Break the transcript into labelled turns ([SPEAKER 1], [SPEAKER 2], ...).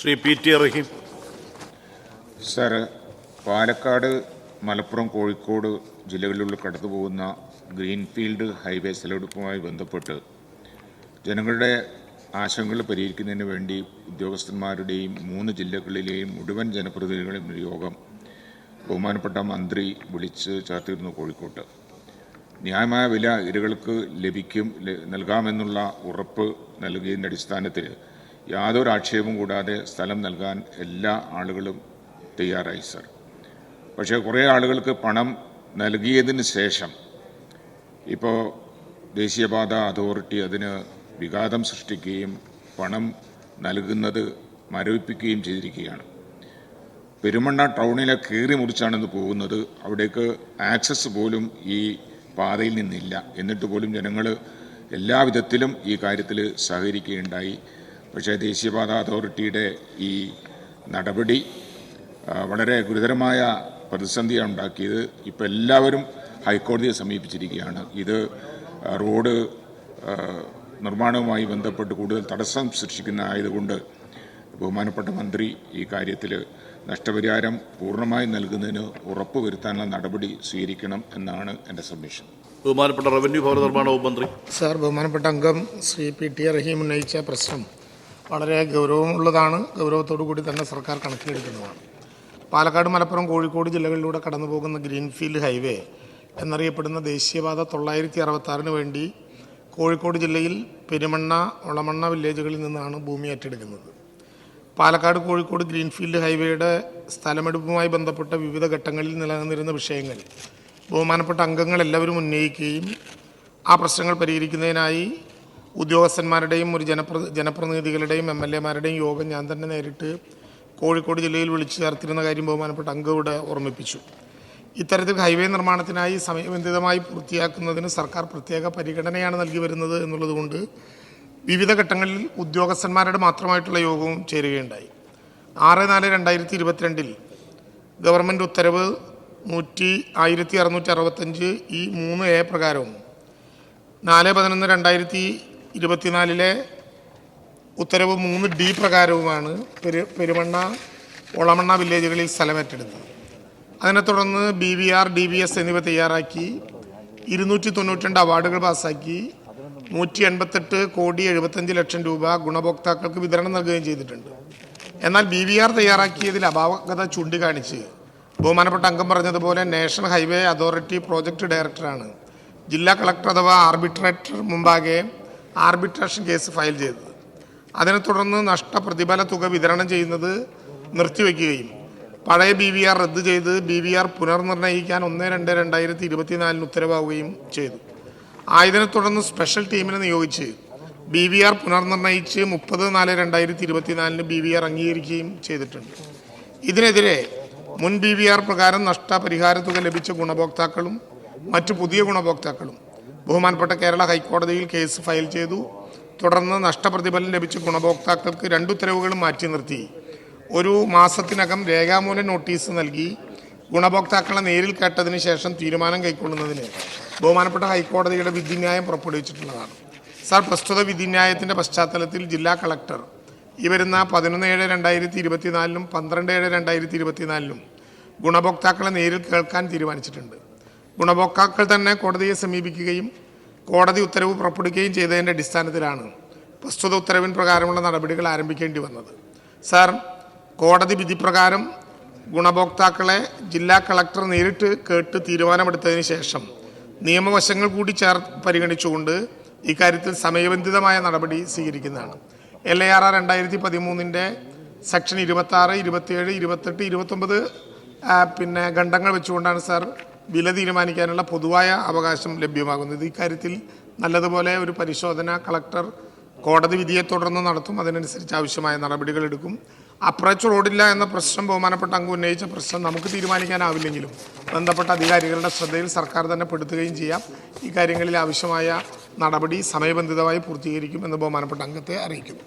[SPEAKER 1] Shri PT. റഹീം.
[SPEAKER 2] Sir, Palakkad, Malappuram, Kozhikode ജില്ലകളിലൂടെ കടന്നുപോകുന്ന greenfield highway സ്ഥലമെടുപ്പുമായി ബന്ധപ്പെട്ട് ജനങ്ങളുടെ ആശങ്കകൾ പരിഹരിക്കുന്നതിന് വേണ്ടി ഉദ്യോഗസ്ഥന്മാരുടെയും 3 ജില്ലകളിലെയും മുഴുവൻ ജനപ്രതിനിധികളുടെയും യോഗം ബഹുമാനപ്പെട്ട മന്ത്രി വിളിച്ച് ചേർത്തിരുന്നു കോഴിക്കോട്ട്. ന്യായമായ വില ഇരകൾക്ക് നൽകാമെന്നുള്ള ഉറപ്പ് നൽകിയതിൻ്റെ അടിസ്ഥാനത്തിൽ യാതൊരു ആക്ഷേപവും കൂടാതെ സ്ഥലം നൽകാൻ എല്ലാ ആളുകളും തയ്യാറായി സർ. പക്ഷേ കുറേ ആളുകൾക്ക് പണം നൽകിയതിന് ശേഷം ഇപ്പോൾ ദേശീയപാത അതോറിറ്റി അതിന് വിഘാതം സൃഷ്ടിക്കുകയും പണം നൽകുന്നത് മരവിപ്പിക്കുകയും ചെയ്തിരിക്കുകയാണ്. പെരുമണ്ണ ടൗണിലെ കീറി മുറിച്ചാണെന്ന് പോകുന്നത്. അവിടേക്ക് ആക്സസ് പോലും ഈ പാതയിൽ നിന്നില്ല. എന്നിട്ട് പോലും ജനങ്ങൾ എല്ലാവിധത്തിലും ഈ കാര്യത്തിൽ സഹകരിക്കുകയുണ്ടായി. പക്ഷേ ദേശീയപാത അതോറിറ്റിയുടെ ഈ നടപടി വളരെ ഗുരുതരമായ പ്രതിസന്ധിയാണ് ഉണ്ടാക്കിയത്. ഇപ്പോൾ എല്ലാവരും ഹൈക്കോടതിയെ സമീപിച്ചിരിക്കുകയാണ്. ഇത് റോഡ് നിർമ്മാണവുമായി ബന്ധപ്പെട്ട് കൂടുതൽ തടസ്സം സൃഷ്ടിക്കുന്ന ആയതുകൊണ്ട് ബഹുമാനപ്പെട്ട മന്ത്രി ഈ കാര്യത്തിൽ നഷ്ടപരിഹാരം പൂർണ്ണമായി നൽകുന്നതിന് ഉറപ്പുവരുത്താനുള്ള നടപടി സ്വീകരിക്കണം എന്നാണ് എൻ്റെ സബ്മിഷൻ.
[SPEAKER 1] ബഹുമാനപ്പെട്ട റവന്യൂ ഭവന നിർമ്മാണ വകുപ്പ് മന്ത്രി.
[SPEAKER 3] സാർ, ബഹുമാനപ്പെട്ട അംഗം ശ്രീ പി.ടി. റഹീം ഉന്നയിച്ച പ്രശ്നം വളരെ ഗൗരവമുള്ളതാണ്. ഗൗരവത്തോടു കൂടി തന്നെ സർക്കാർ കണക്കിലെടുക്കുന്നതാണ്. പാലക്കാട്, മലപ്പുറം, കോഴിക്കോട് ജില്ലകളിലൂടെ കടന്നു പോകുന്ന ഗ്രീൻഫീൽഡ് ഹൈവേ എന്നറിയപ്പെടുന്ന ദേശീയപാത 966 വേണ്ടി കോഴിക്കോട് ജില്ലയിൽ പെരുമണ്ണ, ഒളമണ്ണ വില്ലേജുകളിൽ നിന്നാണ് ഭൂമി ഏറ്റെടുക്കുന്നത്. പാലക്കാട്, കോഴിക്കോട് ഗ്രീൻഫീൽഡ് ഹൈവേയുടെ സ്ഥലമെടുപ്പുമായി ബന്ധപ്പെട്ട വിവിധ ഘട്ടങ്ങളിൽ നിലനിന്നിരുന്ന വിഷയങ്ങൾ ബഹുമാനപ്പെട്ട അംഗങ്ങൾ എല്ലാവരും ഉന്നയിക്കുകയും ആ പ്രശ്നങ്ങൾ പരിഹരിക്കുന്നതിനായി ഉദ്യോഗസ്ഥന്മാരുടെയും ഒരു ജനപ്രതിനിധികളുടെയും MLA-മാരുടെയും യോഗം ഞാൻ തന്നെ നേരിട്ട് കോഴിക്കോട് ജില്ലയിൽ വിളിച്ചു ചേർത്തിരുന്ന കാര്യം ബഹുമാനപ്പെട്ട അംഗവിടെ ഓർമ്മിപ്പിച്ചു. ഇത്തരത്തിൽ ഹൈവേ നിർമ്മാണത്തിനായി സമയബന്ധിതമായി പൂർത്തിയാക്കുന്നതിന് സർക്കാർ പ്രത്യേക പരിഗണനയാണ് നൽകി വരുന്നത് എന്നുള്ളതുകൊണ്ട് വിവിധ ഘട്ടങ്ങളിൽ ഉദ്യോഗസ്ഥന്മാരുടെ മാത്രമായിട്ടുള്ള യോഗവും ചേരുകയുണ്ടായി. 6/4/2022 ഗവൺമെൻറ് ഉത്തരവ് 1665 ഈ 3A പ്രകാരവും 4/11/2024 ഉത്തരവ് 3D പ്രകാരവുമാണ് പെരുമണ്ണ, ഒളമണ്ണ വില്ലേജുകളിൽ സ്ഥലമേറ്റെടുത്തത്. അതിനെ തുടർന്ന് BVR, DBS എന്നിവ തയ്യാറാക്കി 292 അവാർഡുകൾ പാസ്സാക്കി 188,75,00,000 രൂപ ഗുണഭോക്താക്കൾക്ക് വിതരണം നൽകുകയും ചെയ്തിട്ടുണ്ട്. എന്നാൽ BVR തയ്യാറാക്കിയതിൽ അപാകത ചൂണ്ടിക്കാണിച്ച് ബഹുമാനപ്പെട്ട അംഗം പറഞ്ഞതുപോലെ നാഷണൽ ഹൈവേ അതോറിറ്റി പ്രോജക്റ്റ് ഡയറക്ടറാണ് ജില്ലാ കളക്ടർ അഥവാ ആർബിട്രേറ്റർ മുമ്പാകെ ആർബിട്രേഷൻ കേസ് ഫയൽ ചെയ്തത്. അതിനെ തുടർന്ന് നഷ്ടപ്രതിഫല തുക വിതരണം ചെയ്യുന്നത് നിർത്തിവെക്കുകയും പഴയ BVR റദ്ദ് ചെയ്ത് BVR പുനർനിർണ്ണയിക്കാൻ 1/2/2024 ഉത്തരവാവുകയും ചെയ്തു. ആയതിനെ തുടർന്ന് സ്പെഷ്യൽ ടീമിനെ നിയോഗിച്ച് BVR പുനർനിർണ്ണയിച്ച് 30/4/2024 BVR അംഗീകരിക്കുകയും ചെയ്തിട്ടുണ്ട്. ഇതിനെതിരെ മുൻ BVR പ്രകാരം നഷ്ടപരിഹാര തുക ലഭിച്ച ഗുണഭോക്താക്കളും മറ്റു പുതിയ ഗുണഭോക്താക്കളും ബഹുമാനപ്പെട്ട കേരള ഹൈക്കോടതിയിൽ കേസ് ഫയൽ ചെയ്തു. തുടർന്ന് നഷ്ടപ്രതിഫലം ലഭിച്ച ഗുണഭോക്താക്കൾക്ക് 2 ഉത്തരവുകളും മാറ്റി നിർത്തി 1 മാസത്തിനകം രേഖാമൂലം നോട്ടീസ് നൽകി ഗുണഭോക്താക്കളെ നേരിൽ കേട്ടതിന് ശേഷം തീരുമാനം കൈക്കൊള്ളുന്നതിന് ബഹുമാനപ്പെട്ട ഹൈക്കോടതിയുടെ വിധിന്യായം പുറപ്പെടുവിച്ചിട്ടുള്ളതാണ്. സാർ, പ്രസ്തുത വിധിന്യായത്തിൻ്റെ പശ്ചാത്തലത്തിൽ ജില്ലാ കളക്ടർ ഈ വരുന്ന 11/7/2024 12/7/2024 ഗുണഭോക്താക്കളെ നേരിൽ കേൾക്കാൻ തീരുമാനിച്ചിട്ടുണ്ട്. ഗുണഭോക്താക്കൾ തന്നെ കോടതിയെ സമീപിക്കുകയും കോടതി ഉത്തരവ് പുറപ്പെടുവിക്കുകയും ചെയ്തതിൻ്റെ അടിസ്ഥാനത്തിലാണ് പ്രസ്തുത ഉത്തരവിൻ പ്രകാരമുള്ള നടപടികൾ ആരംഭിക്കേണ്ടി വന്നത്. സാർ, കോടതി വിധി പ്രകാരം ഗുണഭോക്താക്കളെ ജില്ലാ കളക്ടർ നേരിട്ട് കേട്ട് തീരുമാനമെടുത്തതിന് ശേഷം നിയമവശങ്ങൾ കൂടി പരിഗണിച്ചുകൊണ്ട് ഇക്കാര്യത്തിൽ സമയബന്ധിതമായ നടപടി സ്വീകരിക്കുന്നതാണ്. LAR 2013 സെക്ഷൻ 26, 27, 28, 29 ഖണ്ഡങ്ങൾ വെച്ചുകൊണ്ടാണ് സാർ വില തീരുമാനിക്കാനുള്ള പൊതുവായ അവകാശം ലഭ്യമാകുന്നത്. ഇക്കാര്യത്തിൽ നല്ലതുപോലെ ഒരു പരിശോധന കളക്ടർ കോടതി വിധിയെ തുടർന്ന് നടത്തും. അതിനനുസരിച്ച് ആവശ്യമായ നടപടികൾ എടുക്കും. അപ്രോച്ച് റോഡില്ല എന്ന പ്രശ്നം ബഹുമാനപ്പെട്ട അംഗം ഉന്നയിച്ച പ്രശ്നം നമുക്ക് തീരുമാനിക്കാനാവില്ലെങ്കിലും ബന്ധപ്പെട്ട അധികാരികളുടെ ശ്രദ്ധയിൽ സർക്കാർ തന്നെ പെടുത്തുകയും ചെയ്യാം. ഈ കാര്യങ്ങളിൽ ആവശ്യമായ നടപടി സമയബന്ധിതമായി പൂർത്തീകരിക്കും എന്ന് ബഹുമാനപ്പെട്ട അംഗത്തെ അറിയിക്കുന്നു.